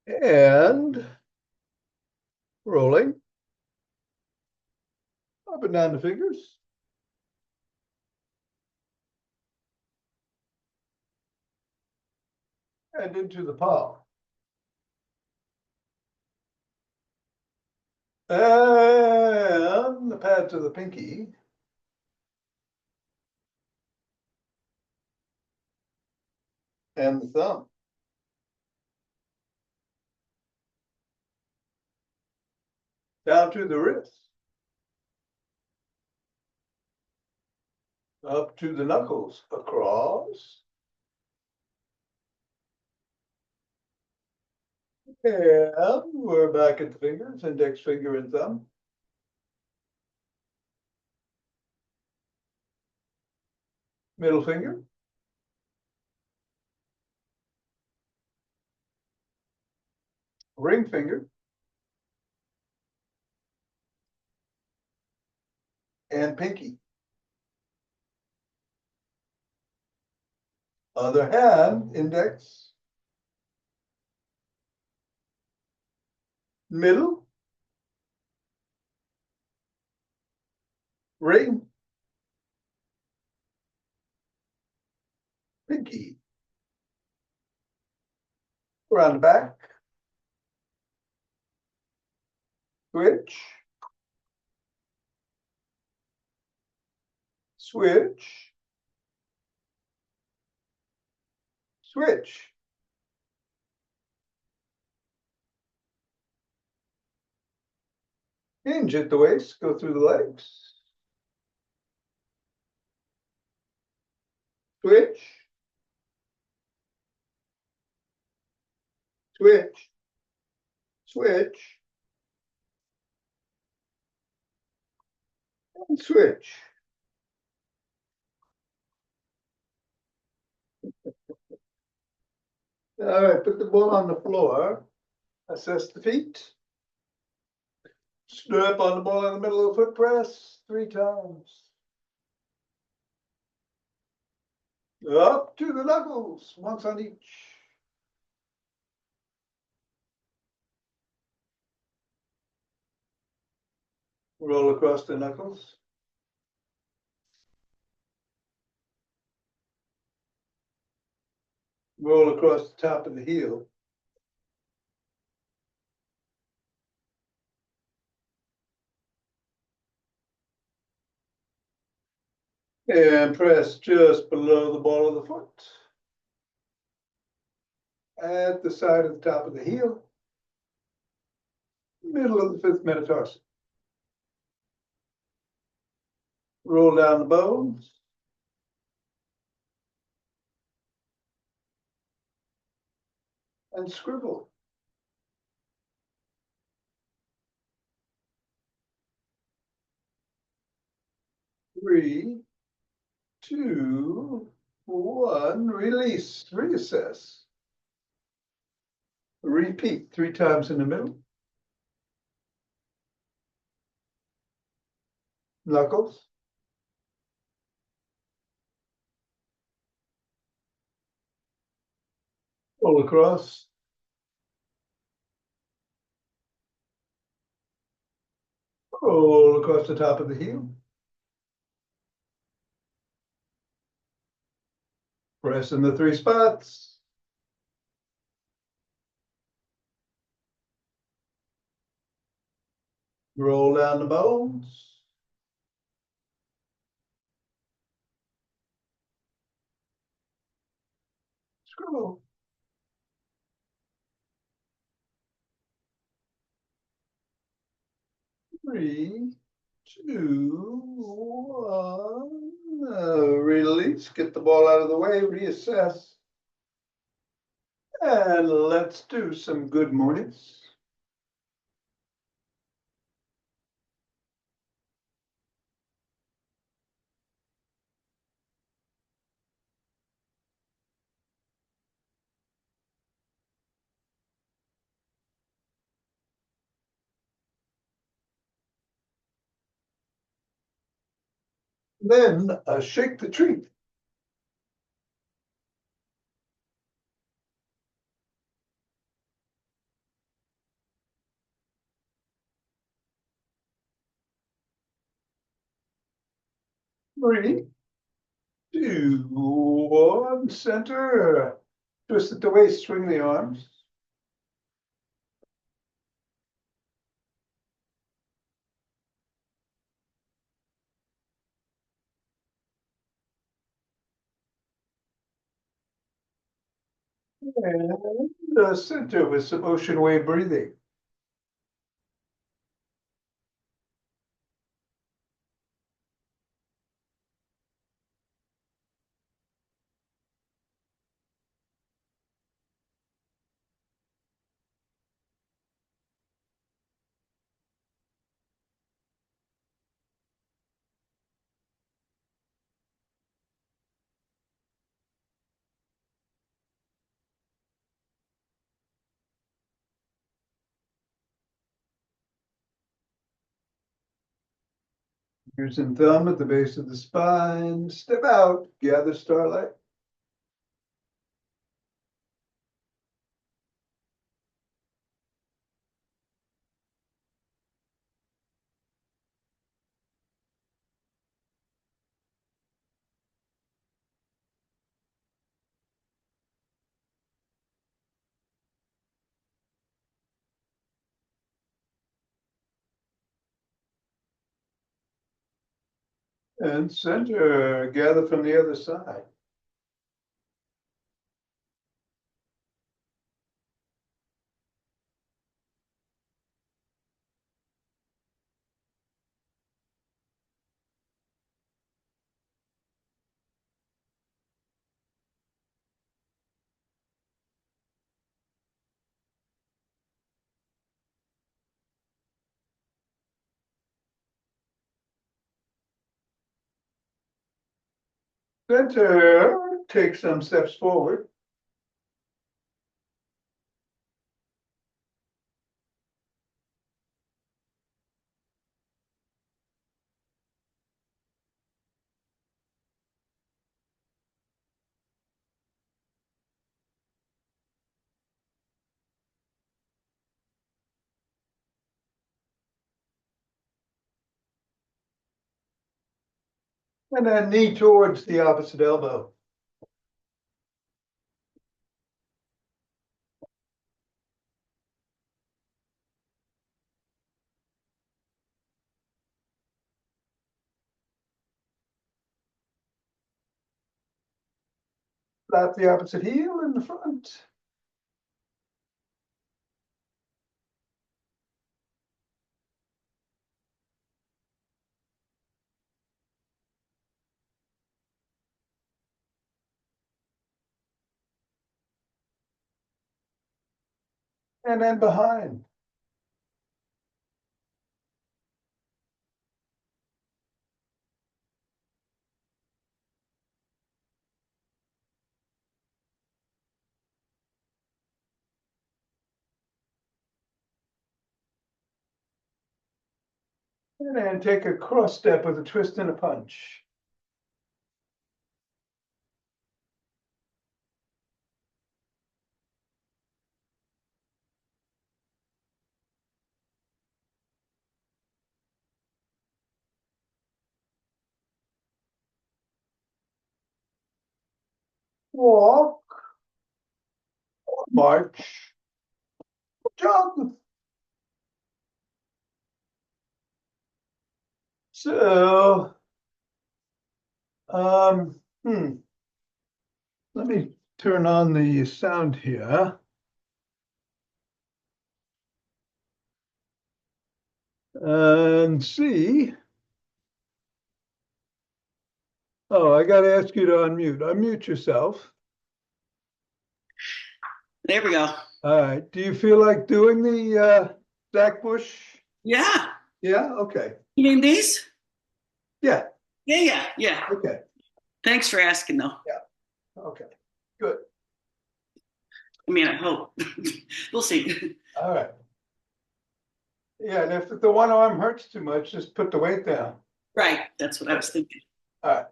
And rolling up and down the fingers. And into the palm. And the pad to the pinky. And the thumb. Down to the wrist. Up to the knuckles, across. And we're back at the fingers, index finger and thumb. Middle finger. Ring finger. And pinky. Other hand, index. Middle. Ring. Pinky. Around the back. Switch. Switch. Switch. Hinge at the waist, go through the legs. Switch. Switch. Switch. And switch. All right, put the ball on the floor. Assess the feet. Snap on the ball in the middle of the foot press 3 times. Up to the knuckles, once on each. Roll across the knuckles. Roll across the top of the heel. And press just below the ball of the foot. At the side of the top of the heel. Middle of the 5th metatarsal. Roll down the bones. And scribble. Three, 2, 1, release, reassess. Repeat 3 times in the middle. Knuckles. Roll across. Roll across the top of the heel. Press in the 3 spots. Roll down the bones. Scribble. Three, 2, 1. Release. Get the ball out of the way. Reassess. And let's do some good mornings. Then shake the tree. 3, 2, 1, center. Twist at the waist, swing the arms. And center with some ocean wave breathing. Using thumb at the base of the spine. Step out, gather starlight. And center, gather from the other side. Center, take some steps forward. And then knee towards the opposite elbow. Flap the opposite heel in the front. And then behind. And then take a cross step with a twist and a punch. Walk, march, jog. So, um, let me turn on the sound here. And see. Oh, I gotta ask you to unmute. Unmute yourself. There we go. All right. Do you feel like doing the Zach Bush? Yeah. Yeah, okay. You mean these? Yeah, Yeah. okay. Thanks for asking, though. Okay, good. I mean, I hope. We'll see. All right. Yeah, and if the one arm hurts too much, just put the weight down. Right. That's what I was thinking. All right.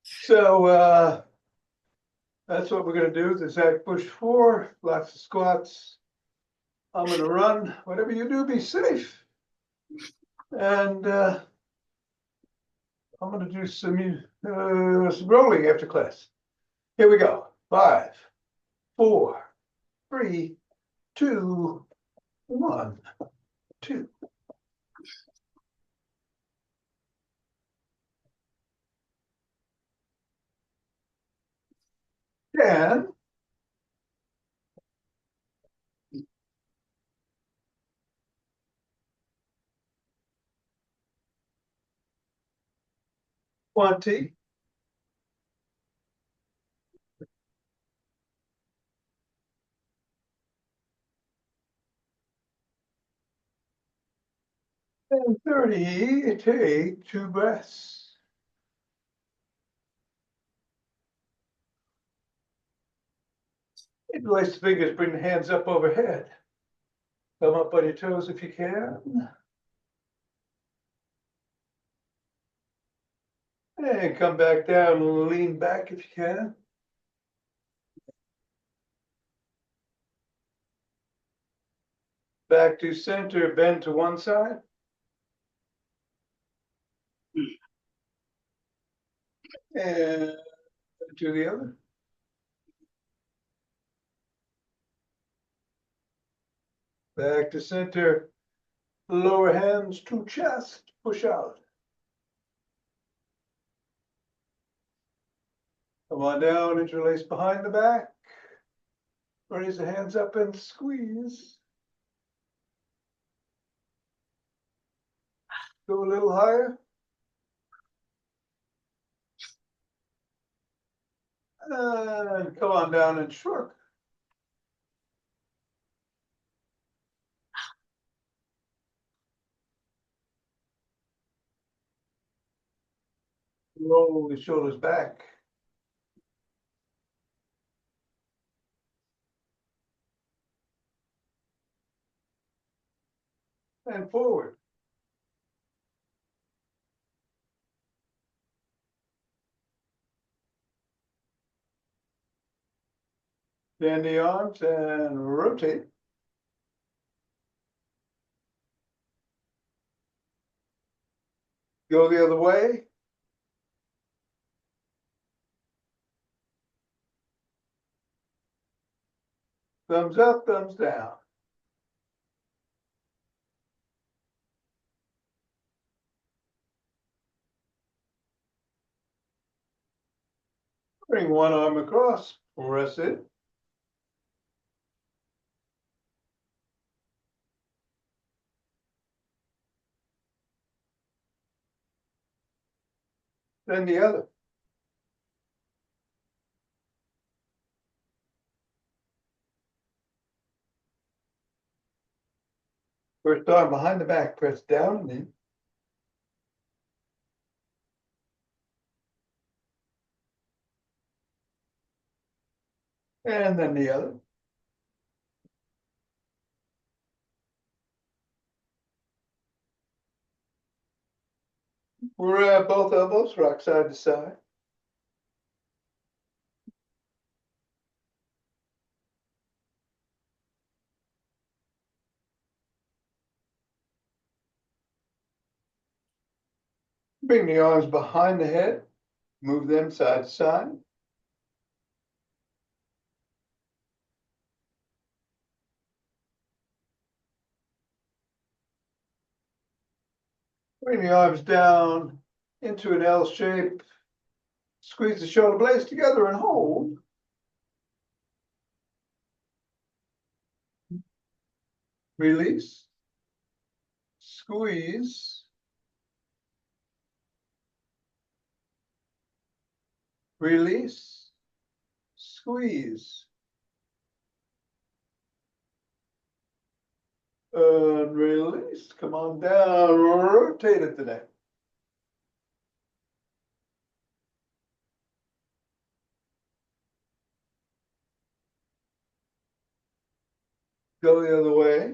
So that's what we're gonna do. The Zach Bush 4, lots of squats. I'm gonna run. Whatever you do, be safe. And I'm gonna do some rolling after class. Here we go. 5, 4, 3, 2, 1, 2. 10, 20, and 30. Take 2 breaths. Interlace the fingers, bring the hands up overhead. Come up on your toes if you can. And come back down and lean back if you can. Back to center, bend to one side. And to the other. Back to center, lower hands to chest, push out. Come on down, interlace behind the back. Raise the hands up and squeeze. Go a little higher. And come on down and shrug. Roll the shoulders back. And forward. Bend the arms and rotate. Go the other way. Thumbs up, thumbs down. Bring one arm across, press it. Then the other. First arm behind the back, press down and in. And then the other. We're at both elbows, rock side to side. Bring the arms behind the head, move them side to side. Bring the arms down into an L shape. Squeeze the shoulder blades together and hold. Release. Squeeze. Release. Squeeze. And release. Come on down. Rotate it today. Go the other way.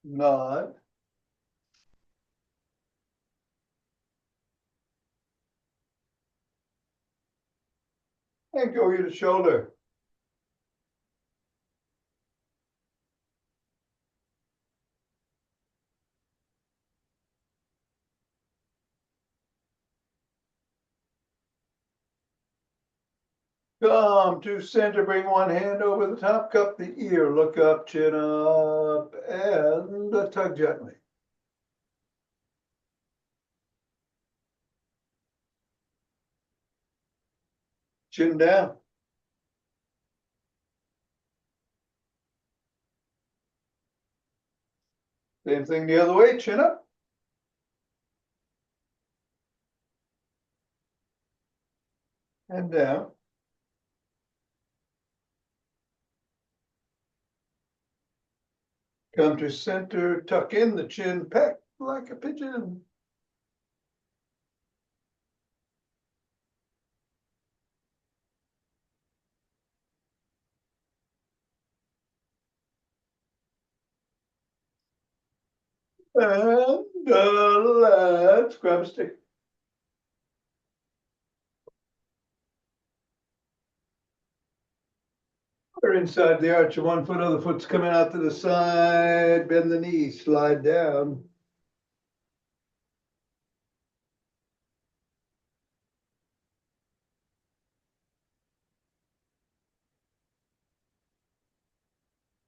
Nod. And go ear to shoulder. Come to center, bring one hand over the top, cup the ear, look up, chin up, and tug gently. Chin down. Same thing the other way, chin up. And down. Come to center, tuck in the chin, peck like a pigeon. And let's grab a stick. We're inside the arch of 1 foot, other foot's coming out to the side, bend the knee, slide down.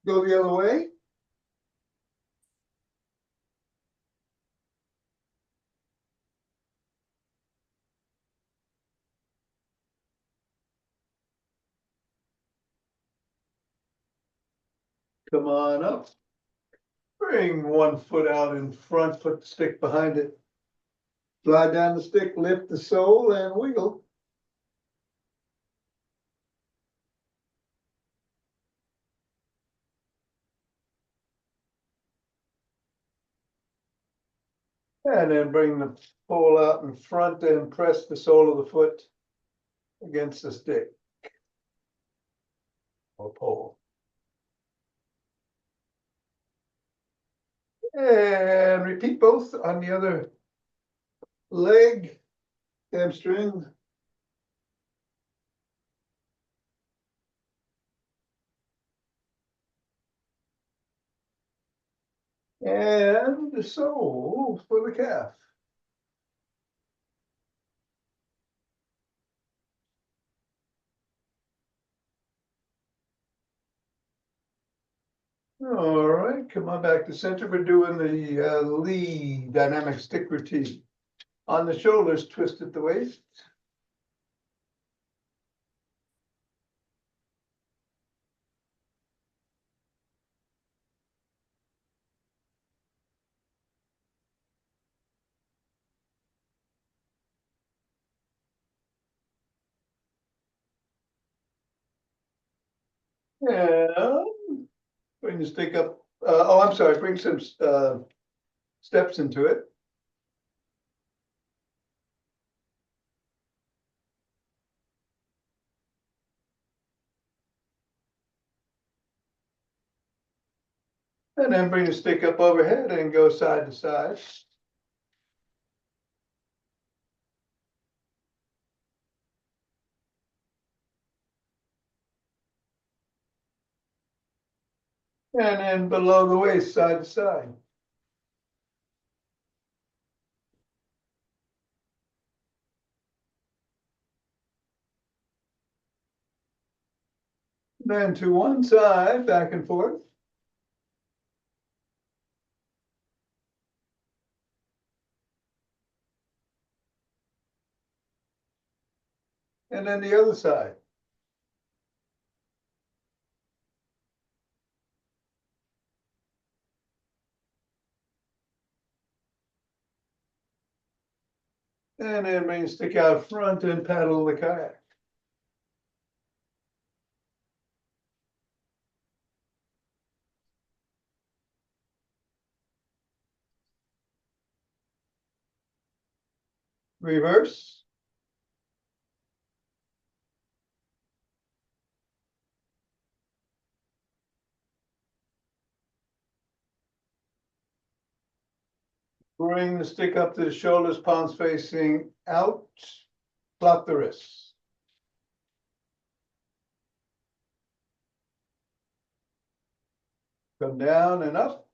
Go the other way. Come on up. Bring 1 foot out in front, put the stick behind it. Slide down the stick, lift the sole and wiggle. And then bring the pole out in front and press the sole of the foot against the stick or pole. And repeat both on the other leg, hamstring. And the sole for the calf. All right, come on back to center. We're doing the lead dynamic stick routine. On the shoulders, twist at the waist. And bring the stick up. Oh, I'm sorry, bring some steps into it. And then bring the stick up overhead and go side to side. And then below the waist, side to side. Then to one side, back and forth. And then the other side. And then bring the stick out front and paddle the kayak. Reverse. Bring the stick up to the shoulders, palms facing out. Flop the wrists. Come down and up.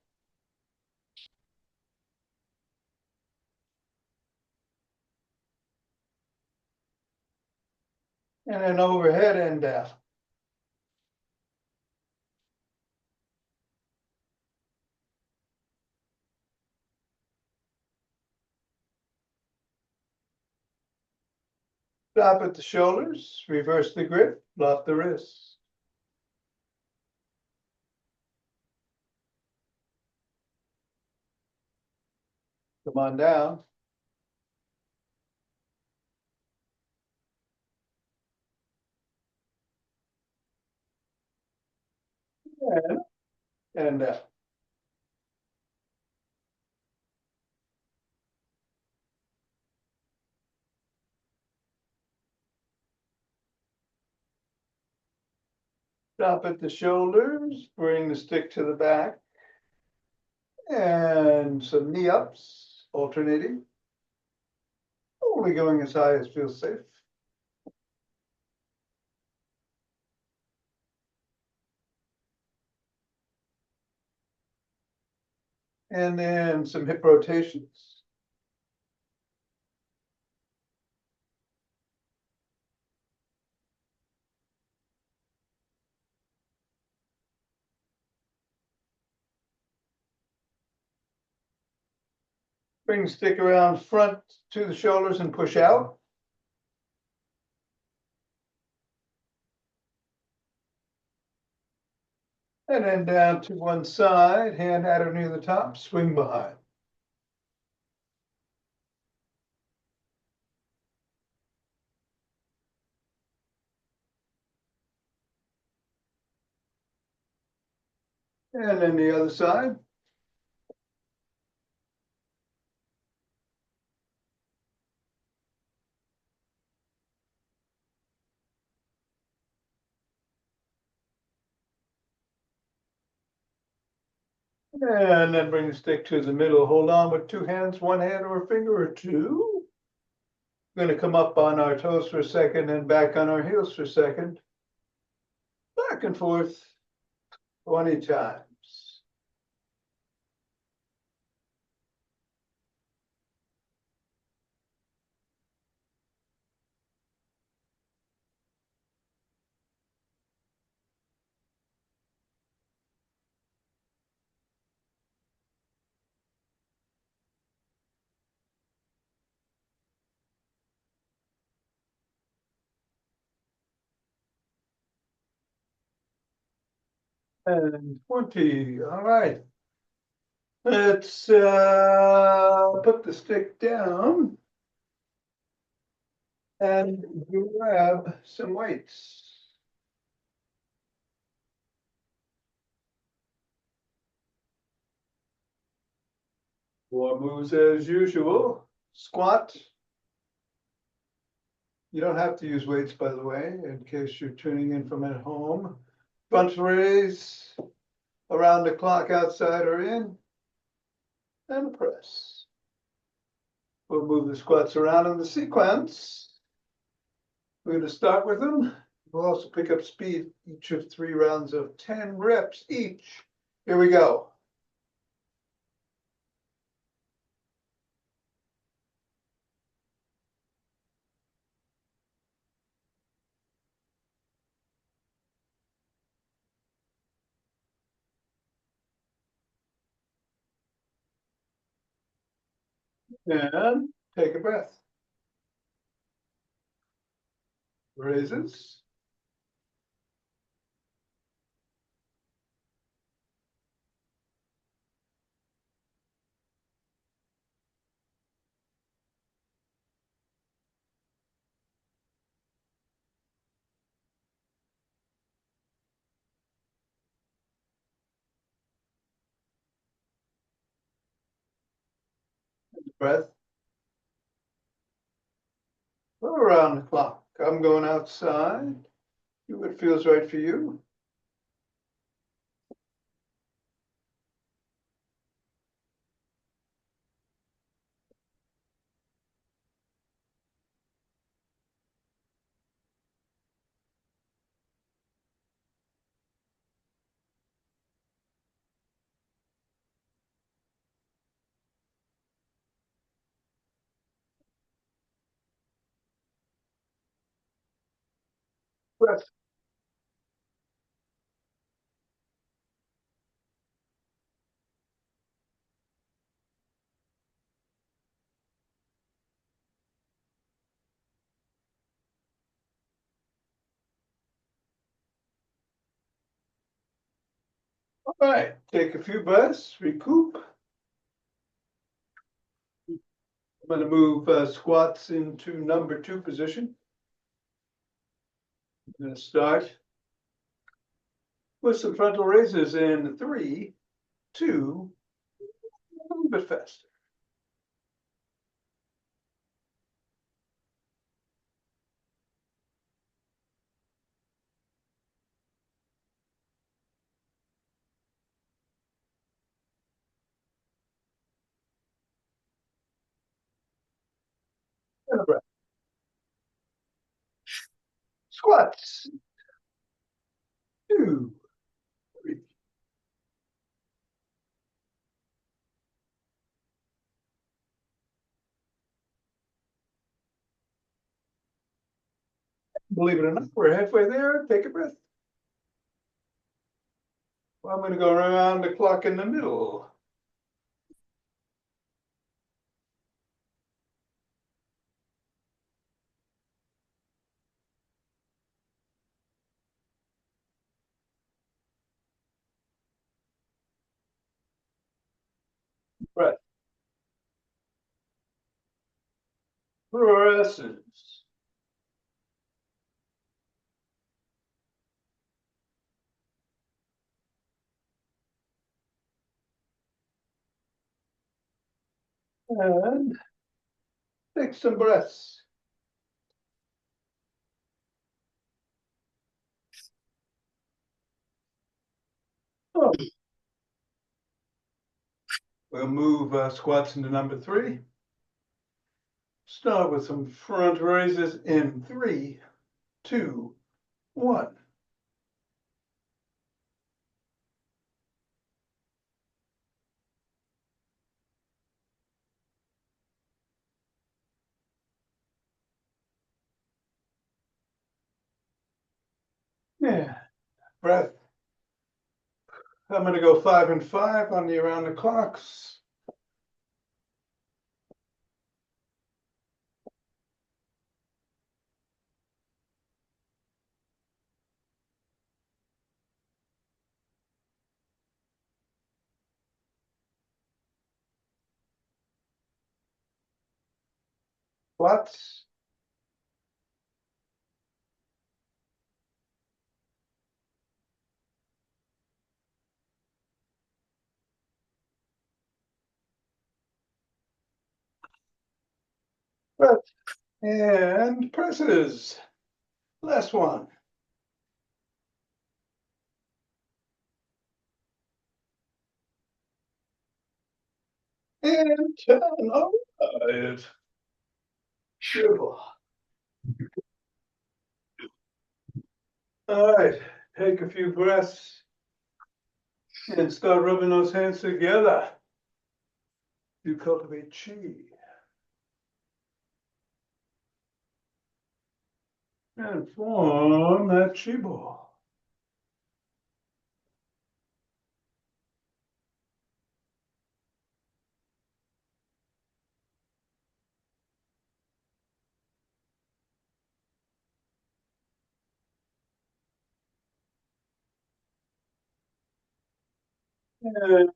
And then overhead and down. Stop at the shoulders, reverse the grip, lock the wrists. Come on down. And down. Stop at the shoulders, bring the stick to the back. And some knee ups, alternating. Only going as high as feels safe. And then some hip rotations. Bring the stick around front to the shoulders and push out. And then down to one side, hand at or near the top, swing behind. And then the other side. And then bring the stick to the middle. Hold on with two hands, one hand or a finger or two. We're going to come up on our toes for a second and back on our heels for a second. Back and forth 20 times. And 20. All right. Let's put the stick down and grab some weights. More moves as usual. Squat. You don't have to use weights, by the way, in case you're tuning in from at home. Front raise, around the clock, outside or in, and press. We'll move the squats around in the sequence. We're going to start with them. We'll also pick up speed each of 3 rounds of 10 reps each. Here we go. And take a breath. Raises. Breath. Go around the clock. I'm going outside. Do what feels right for you. Breath. All right, take a few breaths, recoup. I'm gonna move squats into number 2 position. I'm gonna start with some frontal raises in 3, 2, a little bit faster. And a breath. Squats. 2, 3. Believe it or not, we're halfway there. Take a breath. Well, I'm gonna go around the clock in the middle. Breath. Presses. And take some breaths. Oh. We'll move squats into number 3. Start with some front raises in 3, 2, 1. Yeah, breath. I'm gonna go 5 and 5 on the around the clocks. Squats. Breath. And presses. Last one. And 10. All right. Beautiful. All right. Take a few breaths and start rubbing those hands together to cultivate chi. And form that chi ball. And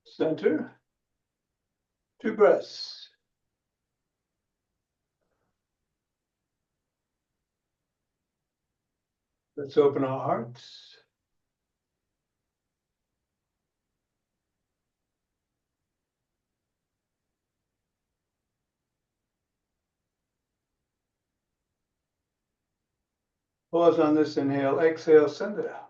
center. 2 breaths. Let's open our hearts. Pause on this inhale, exhale, send it out.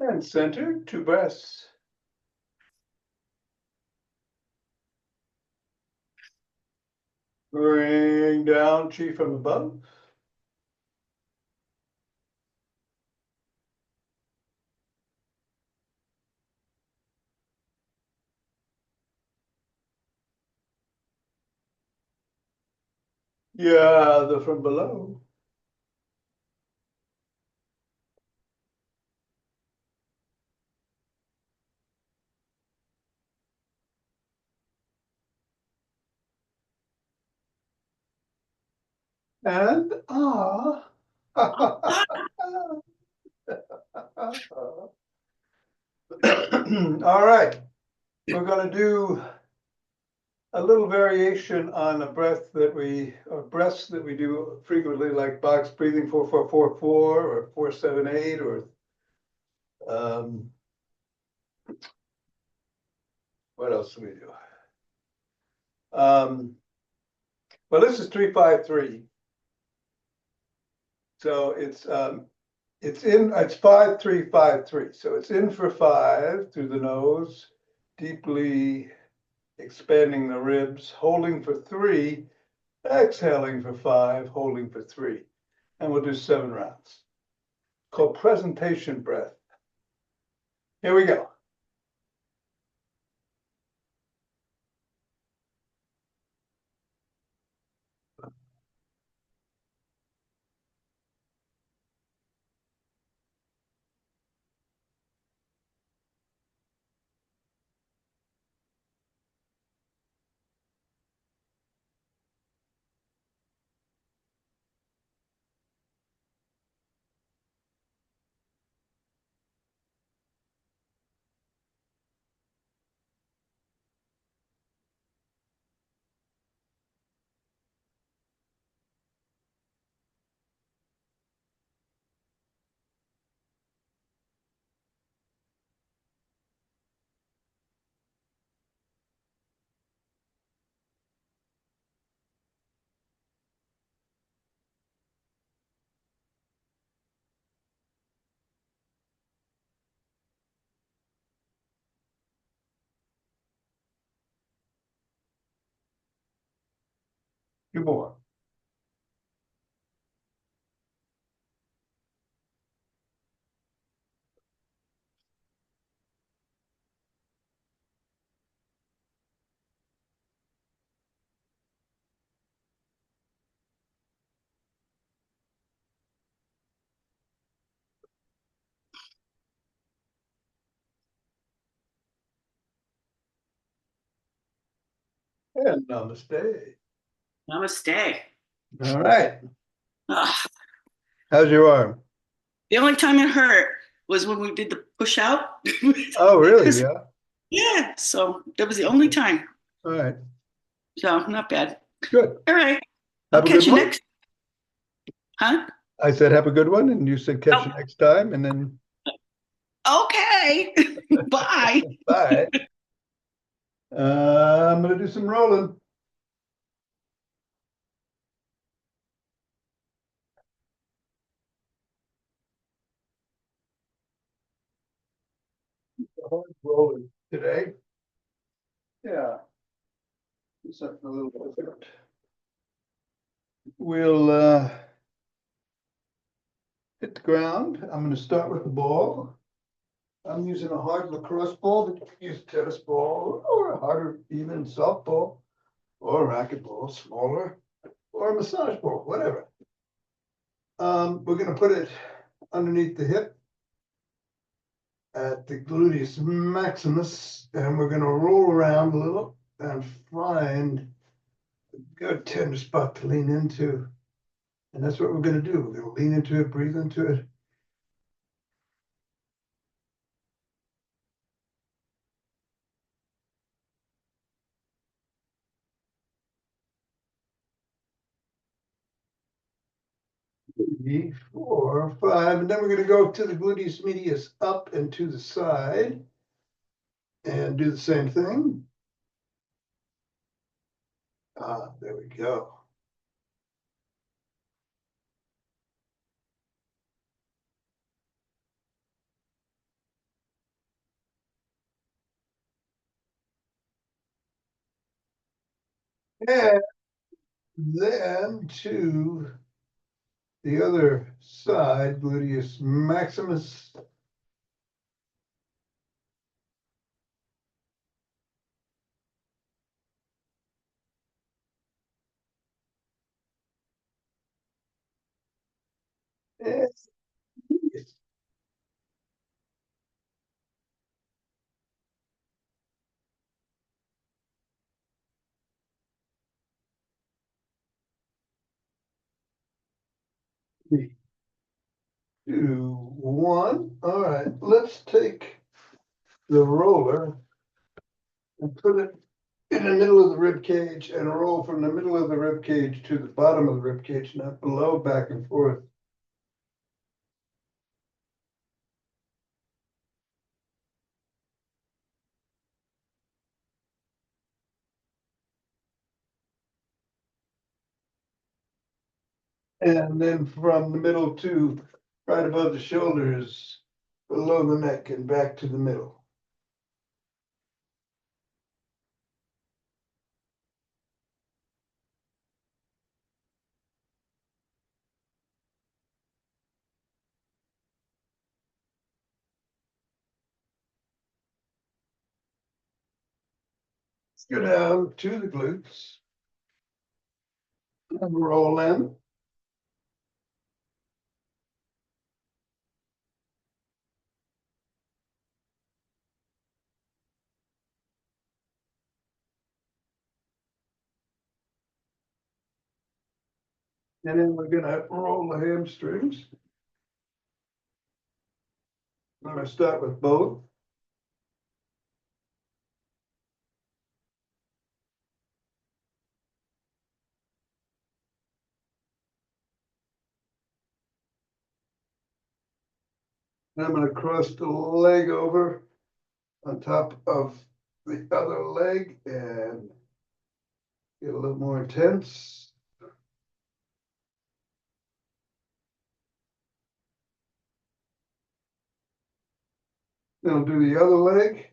And center, 2 breaths. Bring down chi from above. Yeah, the from below. And all right, we're gonna do a little variation on a breath that or breaths that we do frequently, like box breathing 4-4-4-4 or 4-7-8 or um, what else do we do? Well, this is 3-5-3. So it's 5-3-5-3. So it's in for 5 through the nose, deeply expanding the ribs, holding for 3, exhaling for 5, holding for 3. And we'll do 7 rounds. Called presentation breath. Here we go. Two more. And namaste. Namaste. All right. Ugh. How's your arm? The only time it hurt was when we did the push out. Oh, really? Yeah. Yeah, so that was the only time. All right. So not bad. Good. All right. I'll Have a catch good you one. next. Huh? I said have a good one, and you said catch you Oh, next time, and then okay. Bye. bye. I'm gonna do some rolling. Hard rolling today. Yeah. Do something a little different. We'll hit the ground. I'm gonna start with the ball. I'm using a hard lacrosse ball, but you can use a tennis ball or a harder even softball or a racquetball, smaller, or a massage ball, whatever. We're gonna put it underneath the hip at the gluteus maximus, and we're gonna roll around a little and find a good tender spot to lean into. And that's what we're gonna do. We're gonna lean into it, breathe into it. Three, 4, 5, and then we're gonna go to the gluteus medius up and to the side and do the same thing. There we go. And then to the other side, gluteus maximus. And three, two, one. All right, let's take the roller and put it in the middle of the rib cage and roll from the middle of the rib cage to the bottom of the rib cage, not below, back and forth. And then from the middle to right above the shoulders, below the neck and back to the middle. Go down to the glutes and roll in. And then we're gonna roll the hamstrings. I'm gonna start with both. And I'm gonna cross the leg over on top of the other leg and get a little more intense. Then I'll do the other leg.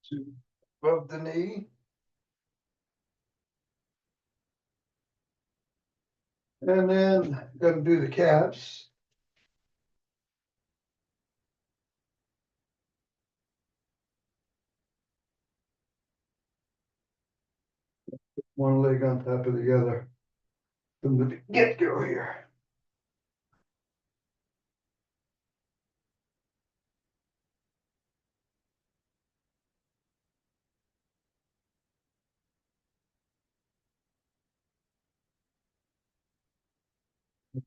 To above the knee. And then gonna do the calves. One leg on top of the other. From the get-go here.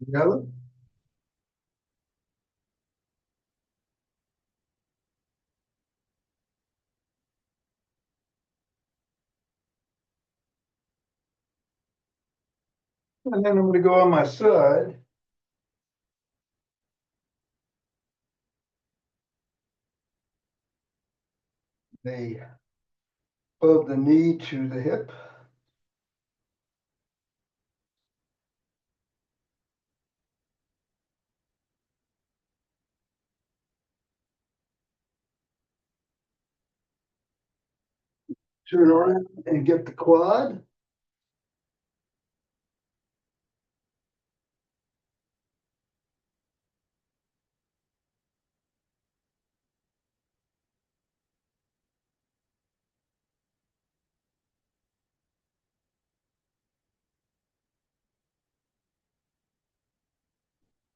Together. And then I'm gonna go on my side. The above the knee to the hip. Turn around and get the quad.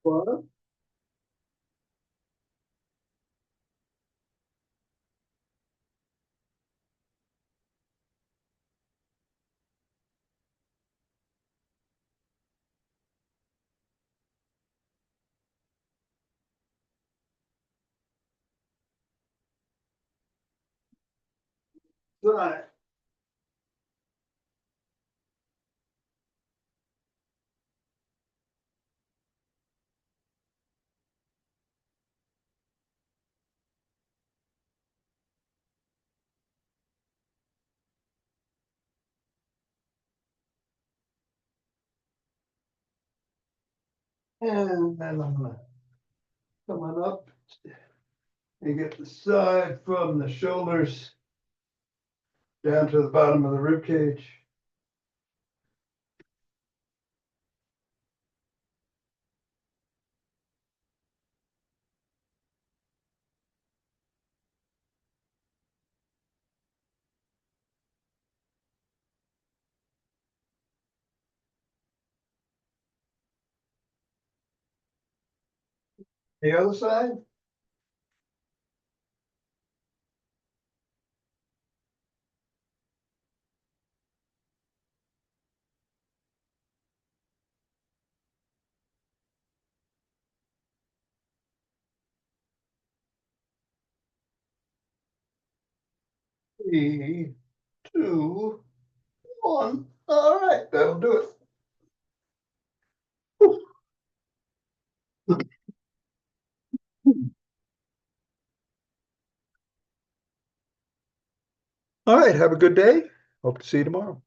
Quad. Side. And then I'm gonna come on up and get the side from the shoulders down to the bottom of the rib cage. The other side? Three, two, one. All right, that'll do it. All right, have a good day. Hope to see you tomorrow.